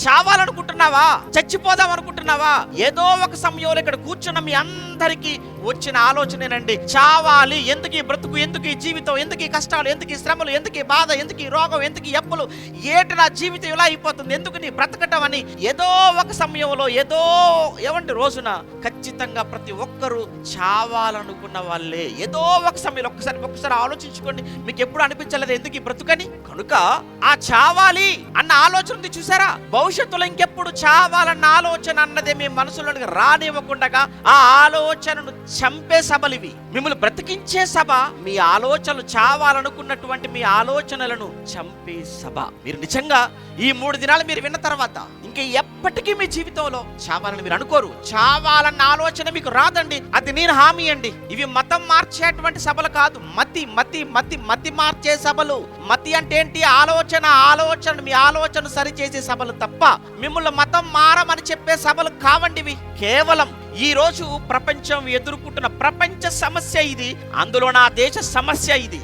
చావాలనుకుంటున్నావా? చచ్చిపోదాం అనుకుంటున్నావా? ఏదో ఒక సమయంలో ఇక్కడ కూర్చున్న మీ అందరికీ వచ్చిన ఆలోచనేనండి, చావాలి. ఎందుకు ఈ బ్రతుకు, ఎందుకు ఈ జీవితం, ఎందుకు ఈ కష్టాలు, ఎందుకు ఈ శ్రమలు, ఎందుకు ఈ బాధ, ఎందుకు ఈ రోగం, ఎందుకు ఈ అప్పులు, ఏటి నా జీవితం ఇలా అయిపోతుంది, ఎందుకు నీ బ్రతకటం అని ఏదో ఒక సమయంలో ఏదో ఏమంటే రోజున ఖచ్చితంగా ప్రతి ఒక్కరూ చావాలనుకున్న వాళ్ళే. ఏదో ఒక సమయంలో ఒక్కసారి ఆలోచించుకోండి. మీకు ఎప్పుడు అనిపించలేదు ఎందుకు ఈ బ్రతుకని? కనుక ఆ చావాలి అన్న ఆలోచన ఉంది చూసారా? భవిష్యత్తులో ఇంకెప్పుడు చావాలన్న ఆలోచన అన్నదే మీ మనసులోనికి రానివ్వకుండా ఆ ఆలోచనను చంపే సభలు ఇవి. మిమ్మల్ని బ్రతికించే సభ మీ ఆలోచనలు, చావాలనుకున్నటువంటి మీ ఆలోచనలను చంపే సభ. మీరు నిజంగా ఈ 3 దినాలు మీరు విన్న తర్వాత ఇంకా ఎప్పటికీ మీ జీవితంలో చావాలని మీరు అనుకోరు. చావాలన్న ఆలోచన మీకు రాదండి, అది నేను హామీ అండి. ఇవి మతం మార్చేటువంటి సభలు కాదు, మతి మతి మతి మతి మార్చే సభలు. మతి అంటే ఏంటి? ఆలోచన మీ ఆలోచన సరిచేసే సభలు తప్ప మిమ్మల్ని మతం మారమని చెప్పే సభలు కావండివి. కేవలం ఈ రోజు ప్రపంచం ఎదుర్కొంటున్న ప్రపంచ సమస్య ఇది, అందులో నా దేశ సమస్య ఇది.